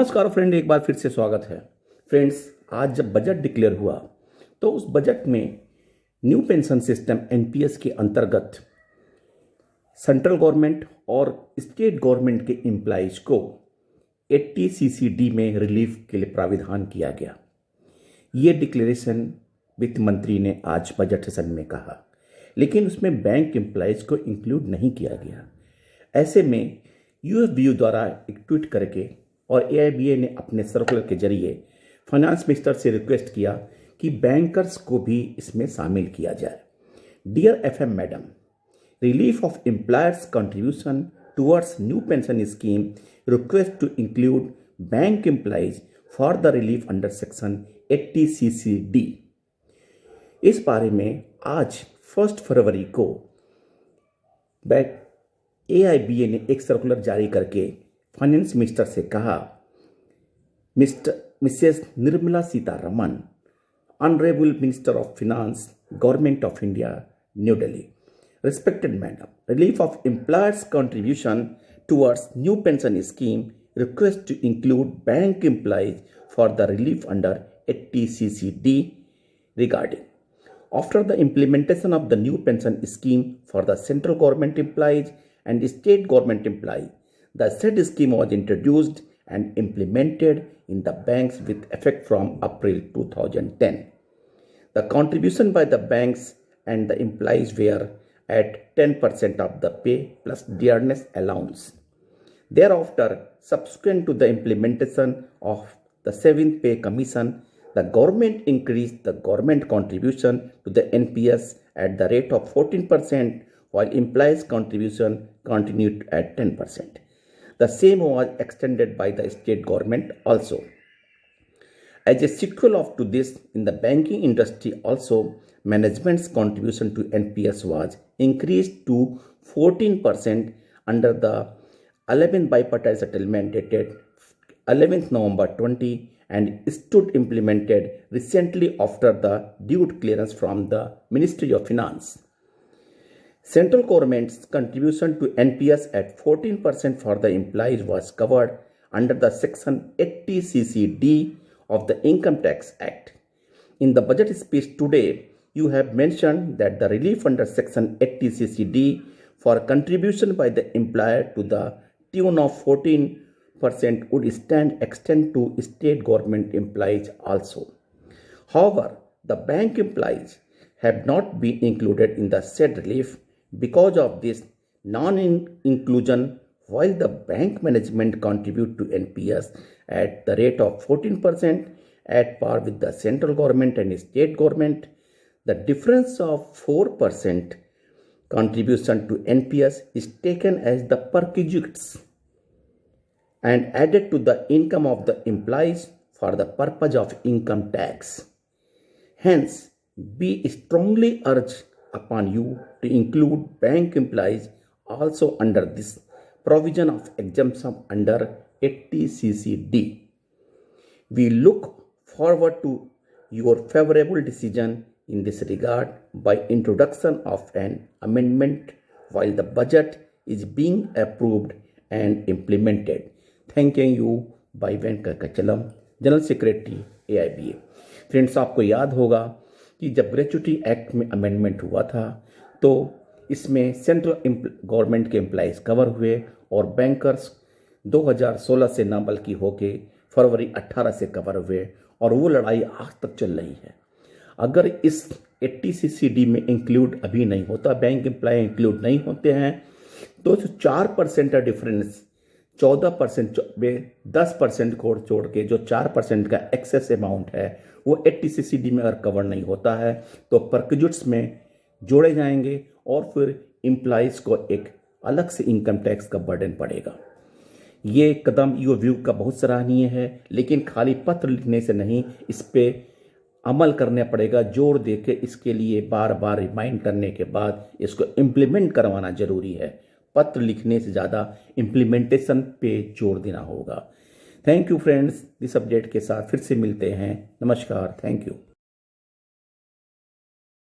नमस्कार फ्रेंड, एक बार फिर से स्वागत है। फ्रेंड्स, आज जब बजट डिक्लेयर हुआ तो उस बजट में न्यू पेंशन सिस्टम एनपीएस के अंतर्गत सेंट्रल गवर्नमेंट और स्टेट गवर्नमेंट के एम्प्लॉइज को 80 सीसीडी में रिलीफ के लिए प्राविधान किया गया। ये डिक्लेरेशन वित्त मंत्री ने आज बजट सेशन में कहा, लेकिन उसमें बैंक एम्प्लॉइज को इंक्लूड नहीं किया गया। ऐसे में यूएफबीयू द्वारा एक ट्वीट करके और एआईबीए ने अपने सर्कुलर के जरिए फाइनेंस मिनिस्टर से रिक्वेस्ट किया कि बैंकर्स को भी इसमें शामिल किया जाए। Dear FM madam, relief of employers contribution towards new pension scheme request to include bank employees for the relief under section 80 CCD। इस बारे में आज 1 फरवरी को एआईबीए ने एक सर्कुलर जारी करके फाइनेंस मिनिस्टर से कहा, Mrs Nirmala Sitharaman, honourable minister of finance, government of India, new Delhi. Respected madam, relief of employers' contribution towards new pension scheme request to include bank employees for the relief under 80 CCD regarding. After the implementation of the new pension scheme for the central government employees and state government employees, the said scheme was introduced and implemented in the banks with effect from April 2010. The contribution by the banks and the employees were at 10% of the pay plus dearness allowance. Thereafter, subsequent to the implementation of the 7th Pay Commission, the government increased the government contribution to the NPS at the rate of 14%, while employees' contribution continued at 10%. The same was extended by the state government also. As a sequel to this, in the banking industry also, management's contribution to NPS was increased to 14% under the 11th bipartite settlement dated 11th November 20 and stood implemented recently after the due clearance from the Ministry of Finance. Central government's contribution to NPS at 14% for the employees was covered under the Section 80 CCD of the Income Tax Act. In the budget speech today, you have mentioned that the relief under Section 80 CCD for contribution by the employer to the tune of 14% would extend to state government employees also. However, the bank employees have not been included in the said relief. Because of this non-inclusion, while the bank management contribute to NPS at the rate of 14% at par with the central government and state government, the difference of 4% contribution to NPS is taken as the perquisites and added to the income of the employees for the purpose of income tax. Hence, we strongly urge upon you to include bank employees also under this provision of exemption under 80 CCD. We look forward to your favorable decision in this regard by introduction of an amendment while the budget is being approved and implemented. Thanking you by Venkatachalam, general secretary AIBA। Friends, आपको याद होगा कि जब gratuity act में amendment हुआ था तो इसमें सेंट्रल गवर्नमेंट के एम्प्लॉइज कवर हुए और बैंकर्स 2016 से ना बल्कि होके फरवरी 18 से कवर हुए, और वो लड़ाई आज तक चल रही है। अगर इस 80 CCD में इंक्लूड अभी नहीं होता, बैंक एम्प्लॉय इंक्लूड नहीं होते हैं, तो 4% का डिफरेंस 14% में 10% को जोड़ के जो 4% का एक्सेस अमाउंट है वो 80 CCD में अगर कवर नहीं होता है तो परक्यूट्स में जोड़े जाएंगे और फिर एम्प्लॉइज़ को एक अलग से इनकम टैक्स का बर्डन पड़ेगा। ये कदम यूएफबीयू का बहुत सराहनीय है, लेकिन खाली पत्र लिखने से नहीं, इस पे अमल करना पड़ेगा। जोर दे के इसके लिए बार बार रिमाइंड करने के बाद इसको इम्प्लीमेंट करवाना ज़रूरी है। पत्र लिखने से ज़्यादा इम्प्लीमेंटेशन पे जोर देना होगा। थैंक यू फ्रेंड्स, इस अपडेट के साथ फिर से मिलते हैं। नमस्कार, थैंक यू।